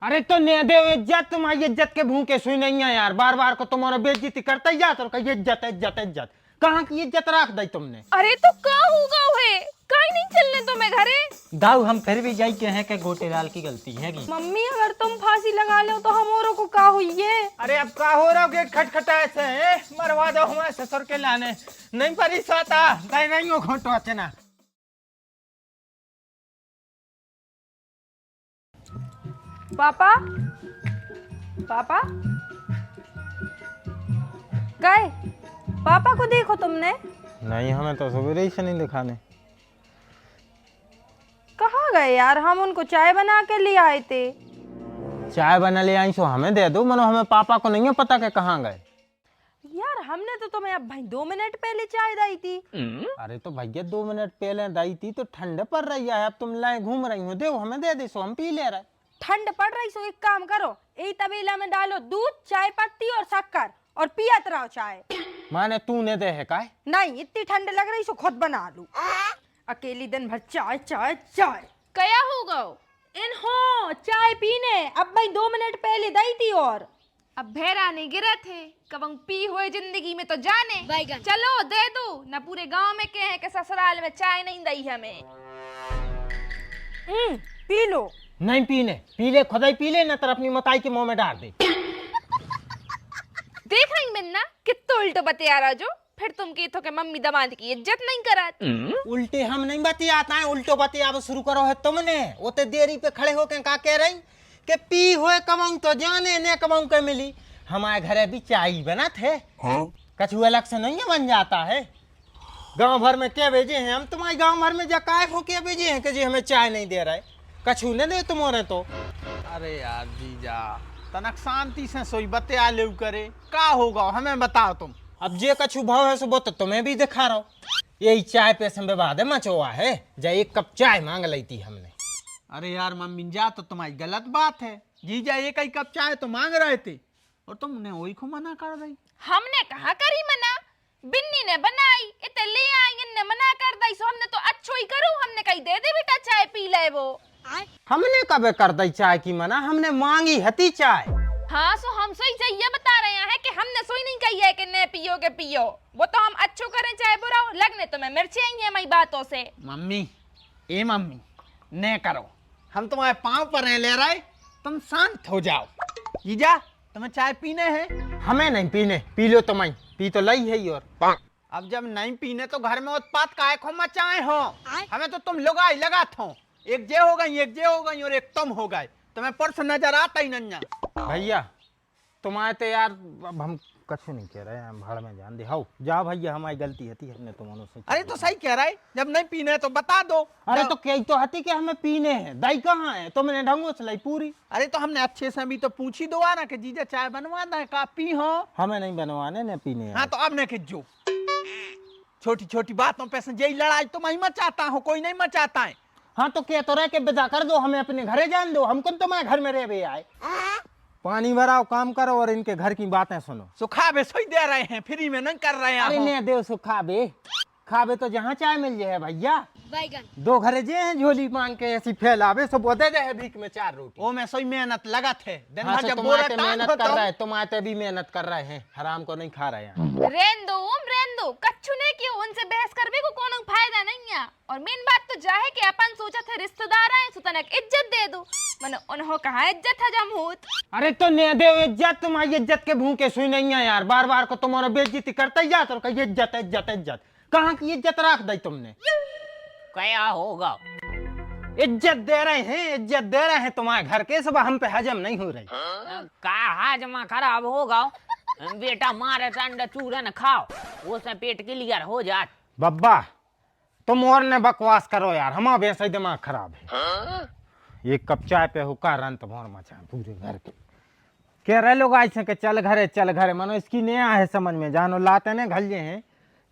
अरे तो ने दे इज्जत, तुम्हारी इज्जत के भूखे सुई नहीं है यार, बार बार को तुम्हारा बेइज्जती करता ही जात और कही इज्जत इज्जत इज्जत। कहाँ की इज्जत रख दी तुमने? अरे तो का होगा है, काई नहीं चलने तो मैं घरे दाऊ हम फिर भी जाई के हैं कि गोटेलाल की गलती है की। मम्मी अगर तुम फांसी लगा लो तो हम औरों को का हुई है। अरे अब का हो रहा गेट खटखटाए से मरवा दो हमारे ससुर के लाने नहीं परिसाता नहीं हो घोटो अचना। पापा पापा गए, पापा को देखो तुमने? नहीं हमें तो सवेरे ही से नहीं दिखाने। कहाँ गए यार, हम उनको चाय बना के ले आए थे। चाय बना ले आई सो हमें दे दो, मनो हमें पापा को नहीं है पता के कहाँ गए। यार हमने तो तुम्हें अब भाई 2 मिनट पहले चाय दी थी। अरे तो भैया 2 मिनट पहले दी थी तो ठंड पड़ रही है, अब तुम लाए घूम रही हो, दे हमें दे दे सो हम पी ले रहे। ठंड पड़ रही सो एक काम करो, यही तबेला में डालो दूध, चाय पत्ती और शक्कर और पियत रहो चाय। माने तूने दे है काय? नहीं इतनी ठंड लग रही सो खुद बना लूं। अकेली दिन भर चाय चाय चाय क्या होगा इन हो चाय पीने। अब भाई 2 मिनट पहले दी थी और अब भेरा नहीं गिरे थे कब पी हुए जिंदगी में तो जाने। चलो दे दो न, पूरे गांव में कहे कि ससुराल में चाय नहीं दी हमें। P low. नहीं पीने, पी ले खुदा ही पी ले, न तर अपनी मताई के मुंह में डाल दे। देख रही मिन्ना कितना उल्टो बतिया रहा जो, फिर तुम की तो के मम्मी दमाद की इज्जत नहीं करा। उल्टे हम नहीं बतियाता है, उल्टो बतिया शुरू करो है तुमने। वो तो देरी पे खड़े होके का कह रही कि पी हुए कमाऊं तो जाने ने कमाऊं के मिली। हमारे घर भी चाय बना थे, कछु अलग से नहीं बन जाता है। गांव भर में क्या भेजे हैं हम, तुम्हारे गांव भर में जा काय हो क्या भेजे हैं कि जी हमें चाय नहीं दे रहे, कछु न दे तुम्हारे तो। अरे यार जीजा तनक शांति से सोई बतिया ले करे, का होगा हमें बताओ तुम। अब जे कछु भाव है सुबह तो तुम्हें भी दिखा रहा हूँ। यही चाय पे से विवाद मचोआ है, जा 1 कप चाय मांग ली थी हमने। अरे यार मम्मी जा तो तुम्हारी गलत बात है, जीजा 1 कप चाय तो मांग रहे थे और तुमने वही को मना कर दी। हमने कहा करी मना, बिन्नी ने बनाई इतने ले आई, इनने मना कर दी सो हमने तो अच्छो ही करूं, हमने कही दे दे बेटा चाय पी ले। वो हमने कब कर दी चाय की मना, हमने मांगी हती चाय। हाँ सो हम सोई चाहिए बता रहे हैं कि हमने सोई नहीं कही है कि न पियो के पियो, वो तो हम अच्छो करें चाहे बुरा हो, लगने तो मैं मिर्ची आई है मई बातों से। मम्मी ए मम्मी ने करो, हम तुम्हारे पाँव पर ले रहे, तुम शांत हो जाओ। जीजा तुम्हें चाय पीने हैं? हमें नहीं पीने, पी लो तुम, पी तो लई है और। अब जब नहीं पीने तो घर में उत्पात काहे को मचाए हो, हमें तो तुम लोग आई लगा थो, एक जे हो गई एक जे हो गई और एक तुम हो गए, तुम्हें पर्स नजर आता ही नहीं। भैया तुम्हारे तो यार अब हम कछु नहीं कह रहे हैं, हम भाड़ में जान दे। हाउ जाओ भैया, हमारी गलती थी, हमने तुम्हारों से। अरे तो सही कह रहा है, जब नहीं पीने तो बता दो। अरे तो कही तो हती कि हमें पीने हैं, दाई कहाँ है, तुमने ढंगो चलाई पूरी। अरे तो हमने अच्छे से भी तो पूछी दो ना कि जीजा चाय बनवाना है का पी हो। हमें नहीं बनवाने न पीने। हाँ तो अब न खिजो, छोटी छोटी बातों पे से यही लड़ाई तो मैं मचाता हूँ, कोई नहीं मचाता है। हाँ तो क्या तो रह के विदा कर दो, हमें अपने घरे जान दो, हमको तुम्हारे घर में रह भी आए। पानी भराओ, काम करो और इनके घर की बातें सुनो। सुखा बे सोई दे रहे हैं, फ्री में नहीं कर रहे हैं। अरे ने दे सुखा बे, खाबे तो जहाँ चाय मिल जाए भैया। 2 घरे जे हैं झोली मांग के ऐसी फैलावे सब दे दे है बीच में 4 रोटी। ओ मैं सोई मेहनत लगा थे दिन भर, जब बोरा मेहनत कर रहा है, तुम्हारे भी मेहनत कर रहे हैं, हराम को नहीं खा रहे हैं। रेंदो कच्छु ने क्यों, उनसे बहस करने को कोनो फायदा नहीं है। और मेन बात तो जा है कि अपन सोचा थे रिश्तेदार आए सो तनक इज्जत दे दो, मने उन्हों कहा इज्जत है जमहूत। अरे तो ने दे इज्जत, तुम्हारी इज्जत के भूखे सुई नहीं है यार, बार बार को तुम्हारा बेइज्जती करता ही जाता और कही इज्जत इज्जत इज्जत। कहाँ की इज्जत रख दी तुमने? क्या होगा? इज्जत दे रहे हैं, इज्जत दे रहे हैं तुम्हारे घर के, सब हम पे हजम नहीं हो रही। का हाजमा खराब होगा बेटा, मारे अंडा चूरन खाओ, उससे पेट क्लियर हो जात। बब्बा तुम और ने बकवास करो यार, हमारा वैसे ही दिमाग खराब है। 1 कप चाय पे हुक्का रंत भोर मचा पूरे घर के। कह रहे लोग ऐसे के चल घरे, मनो इसकी नया है समझ में, जानो लाते ने घल्ले हैं,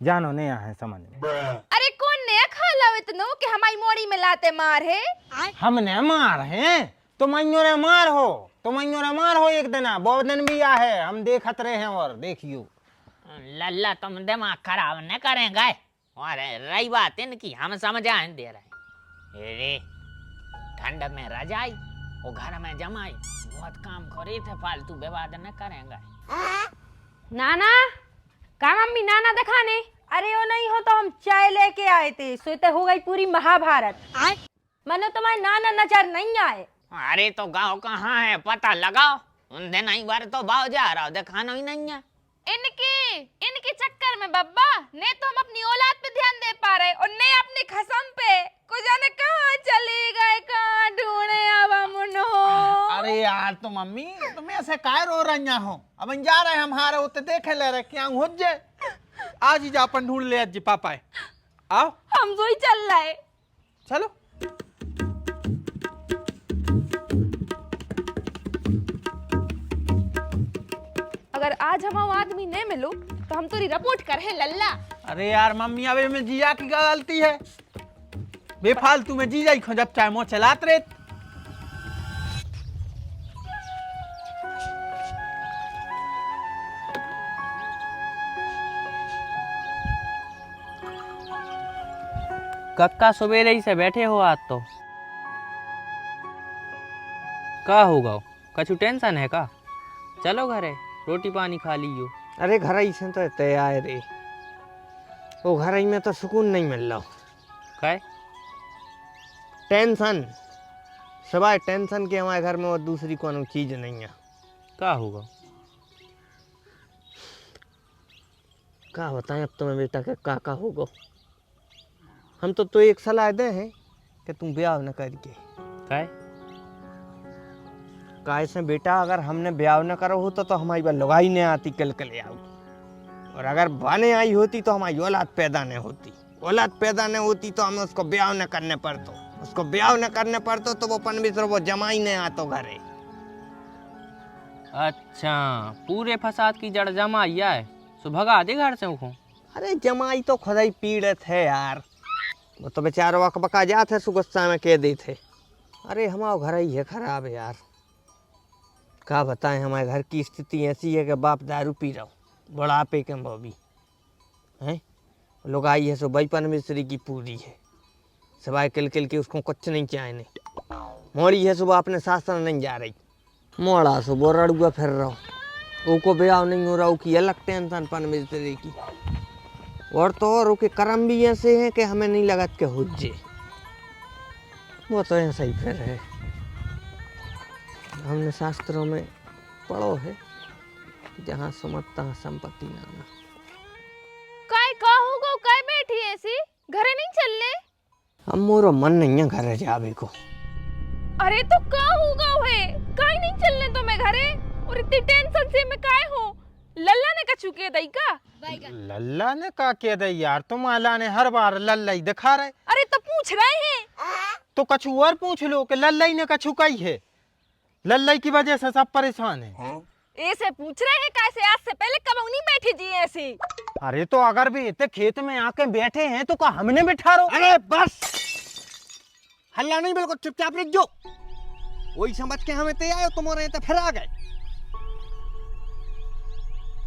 जानो नया है समझ में। अरे कौन नया खा लो इतनो कि हमारी मोड़ी में लाते मार है? हमने मार हैं, तुम अइयों मार हो, एक दिन बहुत दिन भी आ है, हम देखत रहे हैं और देखियो। लल्ला तुम दिमाग खराब न करेंगे, और रही बात इनकी हम समझा दे रहे। अरे ठंड में रजाई वो घर में जमाई बहुत काम करे थे, फालतू विवाद न करेंगे। नाना का मम्मी नाना दिखाने? अरे वो नहीं हो तो हम चाय लेके आए थे, सोते हो गई पूरी महाभारत। मनो तुम्हारे नाना नजर नहीं आए। अरे तो गाँव कहाँ है पता लगाओ, उन दिन आई बार तो बाव जा रहा दिखाना ही नहीं है। इनके चक्कर में बब्बा ने तो हम अपनी औलाद पे ध्यान दे पा रहे और ने अपनी खसम पे, को जाने कहाँ चले गए, कहाँ ढूंढे अब हम उन्हों। अरे यार तो मम्मी तुम ऐसे काय रो रही हो? अब जा रहे हम हारे होते देखे ले रहे क्या हो जाए। आज ही जा अपन ढूंढ ले जी पापा है। आओ हम तो ही चल रहे। चलो अगर आज हम आदमी नहीं मिलो तो हम तेरी रिपोर्ट कर है लल्ला। अरे यार मम्मी अब में जिया की गलती है, बेफालतू में जीजा ही जब चाहे मोह चलात रहे। कक्का सवेरे ही से बैठे हो आज तो, का होगा? कछु टेंशन है का? चलो घरे रोटी पानी खा लियो। अरे घर ही से तो तैयार रे, वो घर ही में तो सुकून नहीं मिल रहा। काय? टेंशन, सवाए टेंशन के हमारे घर में और दूसरी कोनो चीज नहीं है। का होगा? का बताएं अब तुम्हें बेटा के का होगा। हम तो एक सलाह दे हैं कि तुम ब्याह न करके। काय? काय से बेटा अगर हमने ब्याह न करो हो तो हमारी बात लुगाई नहीं आती कल आओ, और अगर बने आई होती तो हमारी औलाद पैदा नहीं होती। औलाद पैदा नहीं होती तो हमें उसको ब्याह न करने पड़तो, उसको ब्याह न करने पड़तो तो वो पनबिसर वो जमाई नहीं आतो घरे। अच्छा, पूरे फसाद की जड़ जमाई है, सो भगा दे घर से उनको। अरे जमाई तो खुदा ही पीड़ित है यार, वो तो बेचारा वकबका जाते सु गुस्सा में कह देते। अरे हमारा घर ही है खराब है यार, क्या बताएं। हमारे घर की स्थिति ऐसी है कि बाप दारू पी रहा हो, बुढ़ापे के भी हैं। लोग आई है सो बचपन मिस्त्री की पूरी है, सिवाय किल के उसको कुछ नहीं चाहिए। मोड़ी है सुबह अपने शासन नहीं जा रही, मोड़ा सो वो रड़ुआ फिर रहा हूँ, को ब्याह नहीं हो रहा की अलग टेंशन पन मिस्त्री की। और तो और के कर्म भी ऐसे हैं कि हमें नहीं लगत के हुज्जे, वो तो ऐसा ही फिर है। हमने शास्त्रों में पढ़ो है, जहाँ सुमत संपत्ति नाना। काय का होगा, काय बैठी ऐसी घरे नहीं चलने? हम मोरो मन नहीं है घरे जावे को। अरे तो का होगा है, काय नहीं चलने तो मैं घरे, और इतनी टेंशन से मैं काय हो? लल्ला ने कछु के दई का? लल्ला ने का कह दे यार, तुम आला ने हर बार लल्ला ही दिखा रहे। अरे तो पूछ रहे हैं तो कछु और पूछ लो कि लल्ला ही ने कछु कही है। लल्ला की वजह से सब परेशान है। ऐसे पूछ रहे हैं कैसे, आज से पहले कब नहीं बैठी जी ऐसी। अरे तो अगर भी इतने खेत में आके बैठे हैं तो का हमने बिठा रो। अरे बस हल्ला नहीं, बिल्कुल चुपचाप रह जो। वही समझ के हमें तैयार हो, तुम और तो फिर आ गए।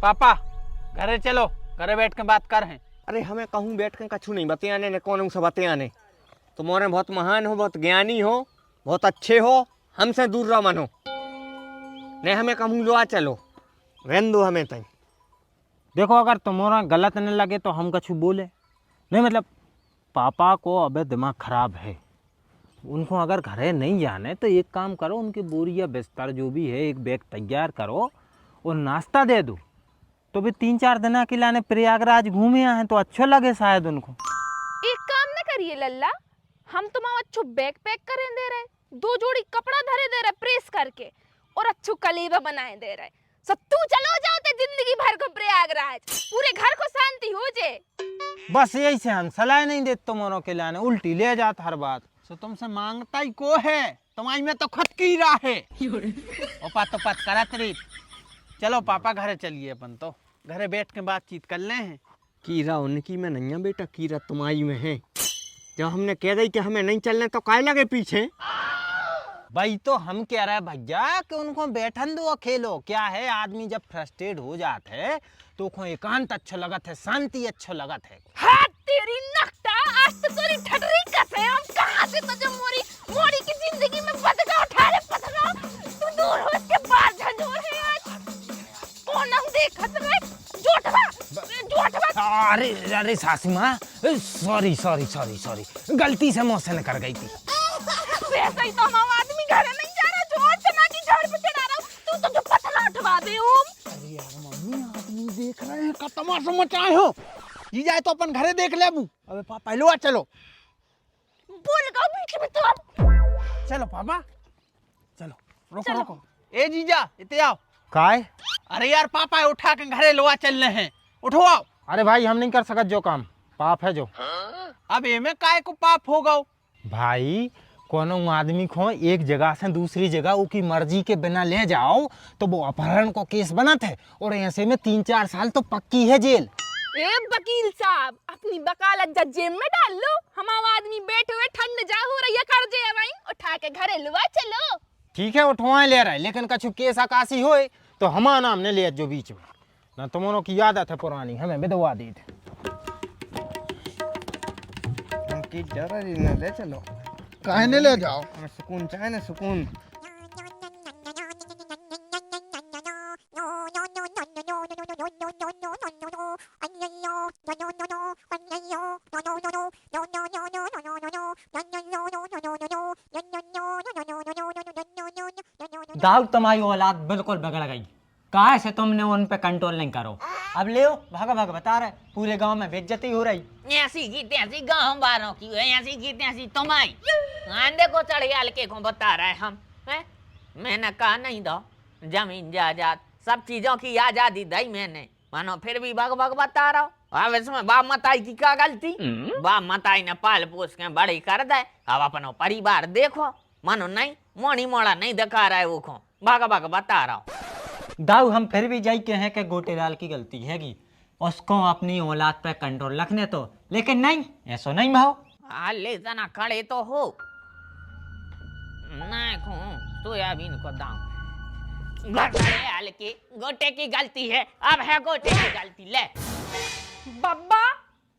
पापा घरे चलो, घरे बैठ के बात कर हैं। अरे हमें कहूँ बैठ के कछु नहीं बतियाने ने, कौन से बतियाने। तुम्हारे बहुत महान हो, बहुत ज्ञानी हो, बहुत अच्छे हो, हमसे दूर रहो मनो। नहीं हमें कहूँ लो आ चलो, रहन दो हमें तई। देखो अगर तुम्हारा गलत न लगे तो हम कछु बोले नहीं, मतलब पापा को अबे दिमाग खराब है, उनको अगर घरे नहीं जाने तो एक काम करो, उनकी बोरी या बिस्तर जो भी है एक बैग तैयार करो और नाश्ता दे दो, तो भी 3-4 दिन के लाने प्रयागराज घूमे आए तो अच्छा लगे शायद उनको। एक काम न करिए लल्ला, हम तुम्हारा अच्छो बैग पैक करें दे रहे, 2 जोड़ी कपड़ा धरे दे रहे प्रेस करके, और अच्छो कलेवा बनाए दे रहे। सब तू चलो जाओ ते जिंदगी भर को प्रयागराज, पूरे घर को शांति हो जाए। बस यही से हम सलाह नहीं देते तुम्हारों के लाने, उल्टी ले जात हर बात। तो तुमसे मांगता ही को है, तुम्हारी में तो खुद की राह है। ओपा तो पत करत रही। चलो पापा घरे चलिए, अपन तो घरे बैठ के बातचीत कर ले हैं। कीरा उनकी में नहीं है बेटा, कीरा तुम्हारी में है। जब हमने कह दी कि हमें नहीं चलने तो काय लगे पीछे। भाई तो हम कह रहे हैं भैया कि उनको बैठन दो, खेलो। क्या है आदमी जब फ्रस्ट्रेट हो जाते है तो उनको एकांत अच्छा लगत है, शांति अच्छा लगत है। हाँ तेरी नकटा, आज तो तेरी ठटरी कसे, हम कहाँ से तो जो मोरी की जिंदगी में बदगा उठा ले पता दूर हो इसके बाल झंझोर है आज। कौन हम देखत रे जोटवा अरे अरे सासू माँ, सॉरी सॉरी सॉरी सॉरी, गलती से मुँह से निकल गई थी। वैसे ही तो हम आदमी घर नहीं जा रहा, जो चना की झाड़ पे चढ़ा रहा हूँ, तू तो जो पतला उठवा दे ओम। अरे यार मम्मी, आदमी देख रहे हैं, का तमाशा मचाए हो। ये जाए तो अपन घरे देख ले अबू। अबे पहले आ चलो। बोल का बीच में तो अब। चलो पापा, चलो रोको रोको। ए जीजा इते आओ। काय? अरे यार पापा उठा के घरे लोआ चल रहे हैं, उठो आओ। अरे भाई हम नहीं कर सकत जो काम, पाप है जो। अब एमे काय को पाप होगा भाई? कोनो आदमी को एक जगह से दूसरी जगह उसकी मर्जी के बिना ले जाओ तो वो अपहरण को केस बनत है, और ऐसे में 3-4 साल तो पक्की है जेल। ए वकील साहब, अपनी वकालत जेब में डाल लो। हमारा आदमी बैठे हुए ठंड जा हो रही है, कर जे भाई उठा के घरे लुआ चलो। ठीक है उठवाए ले रहा है, लेकिन कछु केस आकाशी होए तो हमारा नाम ने ले जो बीच में, ना तुमों की आदत है पुरानी, हमें विधवा दी थी। की डर न ले चलो, काहे ने ले जाओ? हमें सुकून चाहे ना, सुकून। दाऊ तुम्हारी औलाद बिल्कुल बिगड़ गई, काहे से तुमने उन पे कंट्रोल नहीं करो। अब ले भाग भाग बता रहे, पूरे गांव में बेइज्जती हो रही। ऐसी की तैसी गाँव वालों की है, ऐसी की तैसी तुम्हारी। आंधे को चढ़ियाल के को बता रहे हम हैं? मैंने कहा नहीं दो जमीन जायदाद सब चीजों की आजादी दी मैंने, मानो फिर भी भग भग बता रहा हूँ। अब इसमें बाप मताई की क्या गलती? बाप मताई ने पाल पोस के बड़ी कर दे, अब अपनो परिवार देखो। मानो नहीं मोड़ी मोड़ा नहीं दिखा रहा है वो को, भाग भाग बता रहा हूँ। दाऊ हम फिर भी जाई के हैं कि गोटेलाल की गलती हैगी, उसको अपनी औलाद पे कंट्रोल रखने तो, लेकिन नहीं ऐसा नहीं भाव। ले जना खड़े तो हो नहीं खो सोयाबीन को दाम हाल के गोटे की गलती है, अब है गोटे की गलती। ले बब्बा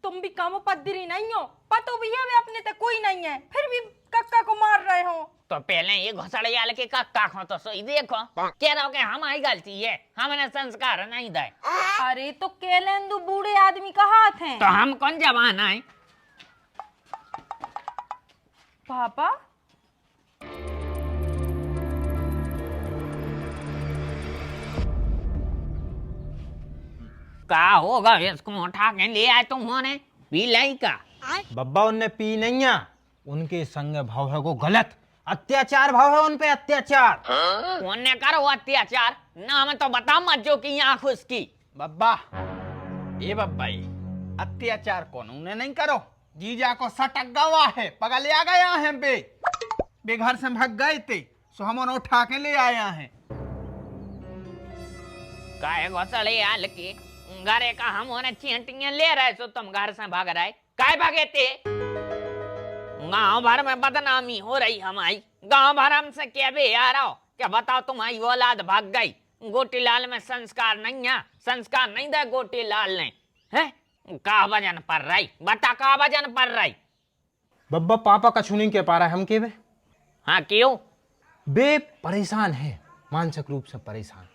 तुम भी कम पद्धरी नहीं हो, पतो भी है वे अपने तक कोई नहीं है, फिर भी कक्का को मार रहे हो। तो पहले ये घोसड़ियाल के कक्का को तो सोई देखो, कह रहा हो कि हमारी गलती है, हमने संस्कार नहीं दे। अरे तो केलेंदु बूढ़े आदमी का हाथ है तो हम कौन जवान है? पापा का होगा इसको उठा के ले आए तुमने पी लाई का? बब्बा उनने पी नहीं है, उनके संग भाव है वो गलत, अत्याचार भाव है उन पे, अत्याचार। उन्हें करो अत्याचार, नाम तो बता मत जो की आंख उसकी। बब्बा ये बब्बा ये अत्याचार कौन उन्हें नहीं करो, जीजा को सटक गवा है, पगा ले आ गया है बे घर से भाग गए थे, सो हम उन्हें उठा के ले आया है। काय घोसड़ियाल के घरे का हम उन्हें चींटियां ले रहे, सो तुम घर से भाग रहे, काय भागे थे? गांव भर में बदनामी हो रही हमारी, गांव भर हमसे क्या बे यार हो, क्या बताओ तुम्हारी औलाद भाग गई। गोटीलाल में संस्कार नहीं है, संस्कार नहीं दे गोटीलाल ने, है का वजन पड़ रही, बता का वजन पड़ रही? बब्बा पापा कछु नहीं कह पा रहा है हम के बे। हाँ क्यों? बे परेशान है, मानसिक रूप से परेशान।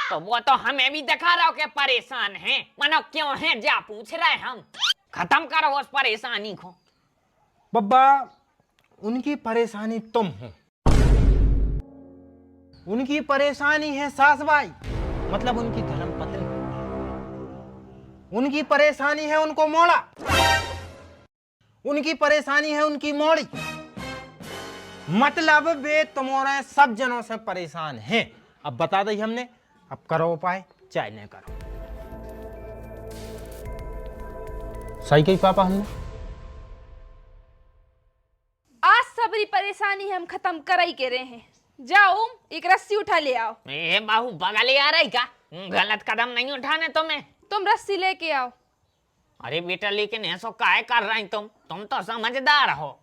तो वो तो हमें भी दिखा रहा हो कि परेशान है, मनो क्यों है जा पूछ रहे हम, खत्म करो उस परेशानी को। बब्बा उनकी परेशानी तुम हो, उनकी परेशानी है सास भाई, मतलब उनकी धर्म पत्नी, उनकी परेशानी है उनको मोड़ा, उनकी परेशानी है उनकी मोड़ी, मतलब वे तुम्हारे सब जनों से परेशान हैं। अब बता दी हमने, अब करो उपाय, चाहे नहीं करो। सही कही पापा हमने। आज सबरी परेशानी हम खत्म कर ही के रहे हैं, जाओ एक रस्सी उठा ले आओ। ए बाहू बगले आ रही का, गलत कदम नहीं उठाने तुम्हें। तुम रस्सी लेके आओ। अरे बेटा लेकिन ऐसा काहे कर रही तुम तो समझदार हो।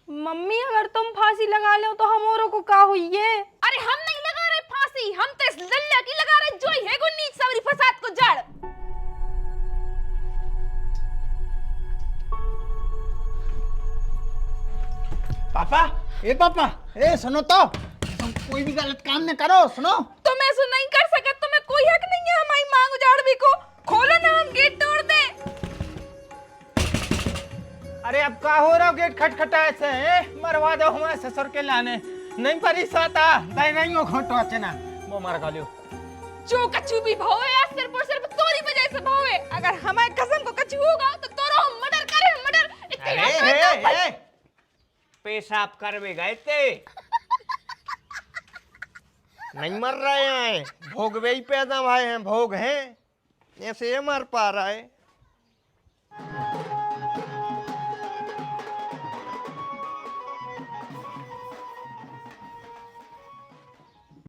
मम्मी अगर तुम फांसी लगा लो तो हम औरों को का हुई है? अरे हम नहीं लगा रहे फांसी, हम तो इस लल्ला की लगा रहे जो है को नीच सबरी फसाद को जड़। पापा, ए सुनो तो, कोई भी गलत काम न करो। सुनो, तुम ऐसा नहीं कर सकते, तुम्हें कोई हक नहीं है हमारी मांग उजाड़ भी को। खोलो ना, हम गेट तोड़ दे। अरे अब का हो रहा गेट खटखटाए से मरवा दो हमारे ससुर के लाने नहीं परिसाता दाई नहीं हो घोटो अचना वो मार गालियो। जो कछु भी भावे या सिर्फ और सिर्फ तोरी वजह से भावे। अगर हमारे कसम को कछु होगा तो तोरो हम मर्डर करे, मर्डर। अरे पेशाब कर भी गए थे नहीं मर रहे हैं, भोग वे ही पैदा भाई हैं, भोग हैं ऐसे ये मर पा रहा है।